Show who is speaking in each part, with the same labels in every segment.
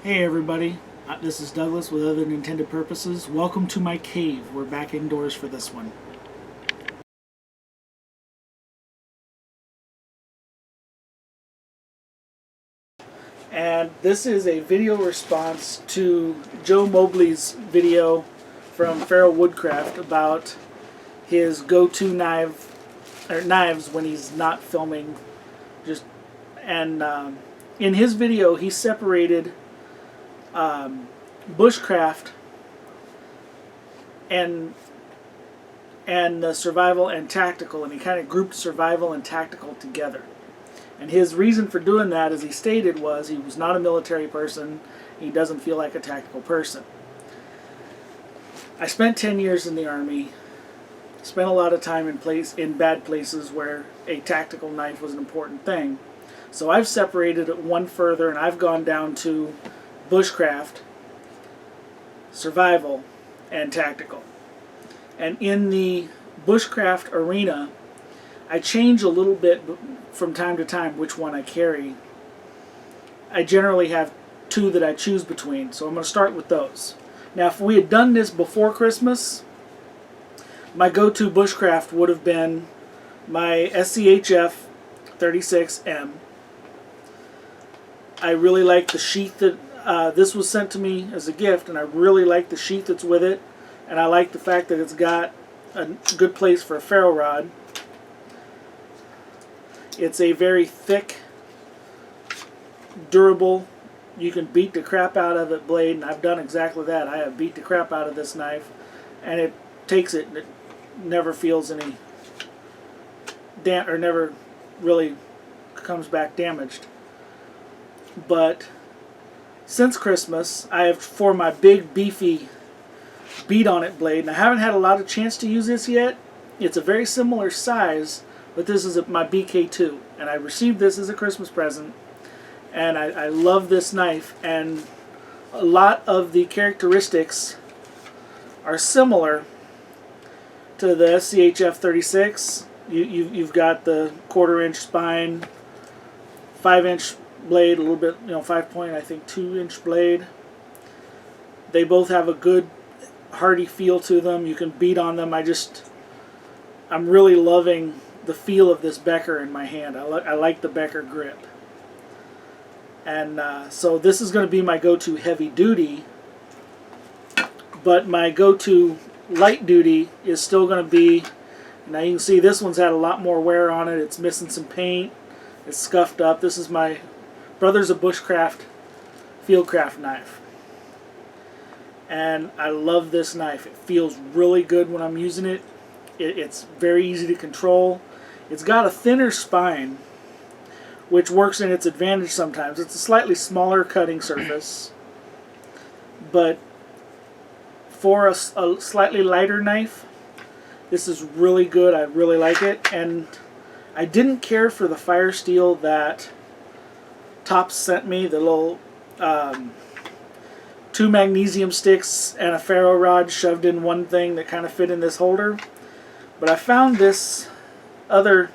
Speaker 1: Hey everybody, this is Douglas with Other Intended Purposes. Welcome to my cave. We're back indoors for this one. And this is a video response to Joe Mobley's video from Feral Woodcraft about his go-to knives when he's not filming. And in his video, he separated bushcraft and survival and tactical, and he kind of grouped survival and tactical together. And his reason for doing that, as he stated, was he was not a military person. He doesn't feel like a tactical person. I spent 10 years in the Army. Spent a lot of time in bad places where a tactical knife was an important thing. So I've separated it one further, and I've gone down to bushcraft, survival, and tactical. And in the bushcraft arena, I change a little bit from time to time which one I carry. I generally have two that I choose between, so I'm going to start with those. Now, if we had done this before Christmas, my go-to bushcraft would have been my SCHF 36M. I really like the sheath that this was sent to me as a gift, and I really like the sheath that's with it, and I like the fact that it's got a good place for a ferro rod. It's a very thick, durable, you can beat the crap out of it blade, and I've done exactly that. I have beat the crap out of this knife, and it takes it, and it never feels any or never really comes back damaged. But since Christmas, I have, for my big beefy beat on it blade, and I haven't had a lot of chance to use this yet. It's a very similar size, but this is my BK2, and I received this as a Christmas present, and I love this knife, and a lot of the characteristics are similar to the SCHF 36. You've got the 1/4-inch spine, 5-inch blade, a little bit, 5 point, I think 2-inch blade. They both have a good hardy feel to them. You can beat on them. I'm really loving the feel of this Becker in my hand. I like the Becker grip. And so this is going to be my go-to heavy duty, but my go-to light duty is still going to be, now you can see this one's had a lot more wear on it. It's missing some paint. It's scuffed up. This is my Brothers of Bushcraft Fieldcraft knife. And I love this knife. It feels really good when I'm using it. It's very easy to control. It's got a thinner spine, which works in its advantage sometimes. It's a slightly smaller cutting surface, but for a slightly lighter knife, this is really good. I really like it, and I didn't care for the fire steel that Tops sent me, the little 2 magnesium sticks and a ferro rod shoved in one thing that kind of fit in this holder. But I found this other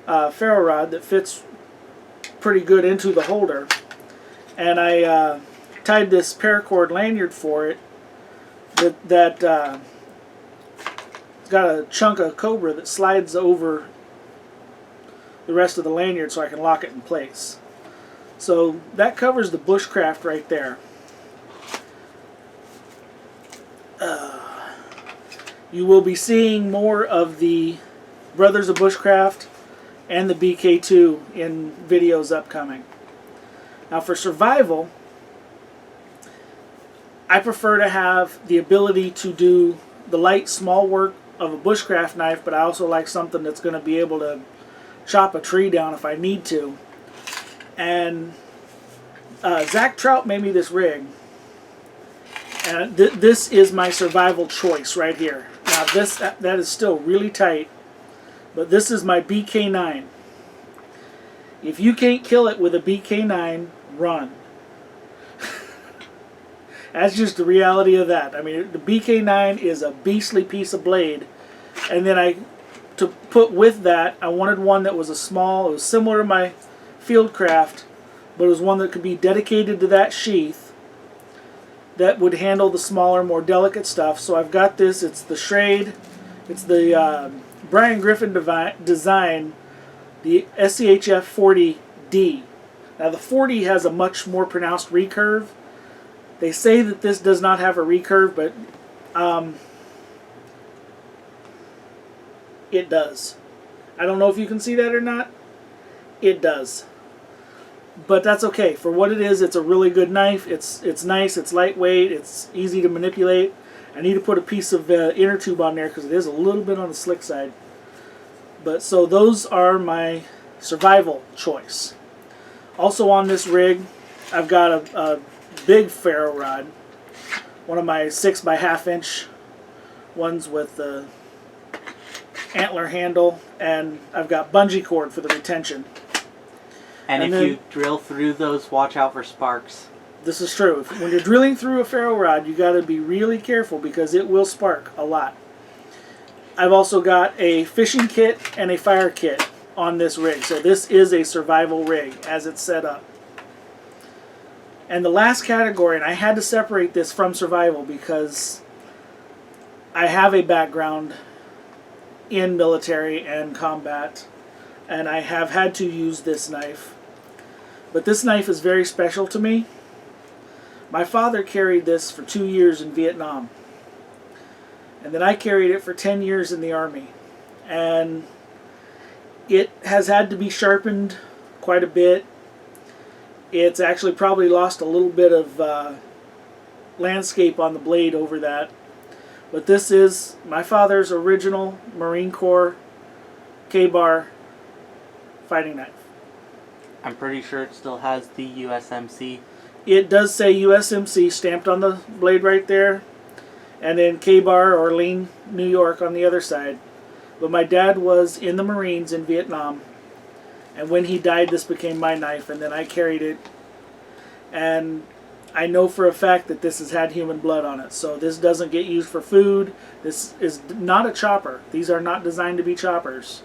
Speaker 1: ferro rod that fits pretty good into the holder, and I tied this paracord lanyard for it that it's got a chunk of cobra that slides over the rest of the lanyard so I can lock it in place. So that covers the bushcraft right there. You will be seeing more of the Brothers of Bushcraft and the BK2 in videos upcoming. Now for survival, I prefer to have the ability to do the light, small work of a bushcraft knife, but I also like something that's going to be able to chop a tree down if I need to. And Zach Trout made me this rig, and this is my survival choice right here. Now that is still really tight, but this is my BK9. If you can't kill it with a BK9, run. That's just the reality of that. I mean, the BK9 is a beastly piece of blade, and then to put with that, I wanted one that was it was similar to my Fieldcraft, but it was one that could be dedicated to that sheath that would handle the smaller, more delicate stuff. So I've got this. It's the Schrade. It's the Brian Griffin design, the SCHF 40D. Now the 40 has a much more pronounced recurve. They say that this does not have a recurve, but it does. I don't know if you can see that or not. It does. But that's okay. For what it is, it's a really good knife. It's nice, it's lightweight, it's easy to manipulate. I need to put a piece of inner tube on there because it is a little bit on the slick side. But so those are my survival choice. Also on this rig, I've got a big ferro rod. One of my 6x1/2 inch ones with the antler handle, and I've got bungee cord for the retention.
Speaker 2: And if you drill through those, watch out for sparks.
Speaker 1: This is true. When you're drilling through a ferro rod, you got to be really careful because it will spark a lot. I've also got a fishing kit and a fire kit on this rig. So this is a survival rig as it's set up. And the last category, and I had to separate this from survival because I have a background in military and combat, and I have had to use this knife. But this knife is very special to me. My father carried this for 2 years in Vietnam. And then I carried it for 10 years in the Army. And it has had to be sharpened quite a bit. It's actually probably lost a little bit of landscape on the blade over that. But this is my father's original Marine Corps K-bar fighting knife.
Speaker 2: I'm pretty sure it still has the USMC.
Speaker 1: It does say USMC stamped on the blade right there. And then K-bar or Lean, New York on the other side. But my dad was in the Marines in Vietnam. And when he died, this became my knife. And then I carried it. And I know for a fact that this has had human blood on it. So this doesn't get used for food. This is not a chopper. These are not designed to be choppers.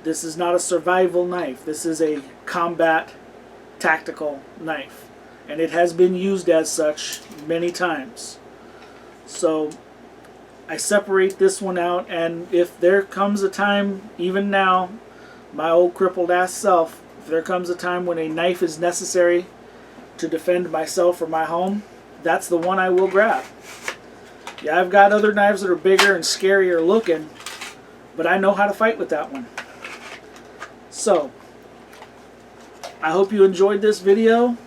Speaker 1: This is not a survival knife. This is a combat tactical knife. And it has been used as such many times. So I separate this one out, and if there comes a time, even now, my old crippled ass self, if there comes a time when a knife is necessary to defend myself or my home, that's the one I will grab. Yeah, I've got other knives that are bigger and scarier looking, but I know how to fight with that one. So, I hope you enjoyed this video,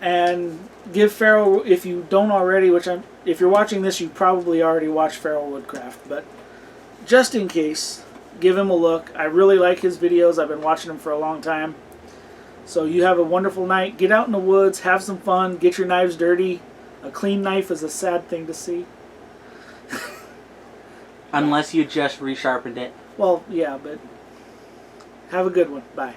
Speaker 1: and give Feral, if you don't already, if you're watching this, you probably already watched Feral Woodcraft, but just in case, give him a look. I really like his videos. I've been watching him for a long time. So you have a wonderful night. Get out in the woods, have some fun, get your knives dirty. A clean knife is a sad thing to see.
Speaker 2: Unless you just resharpened it.
Speaker 1: Well, yeah, but have a good one. Bye.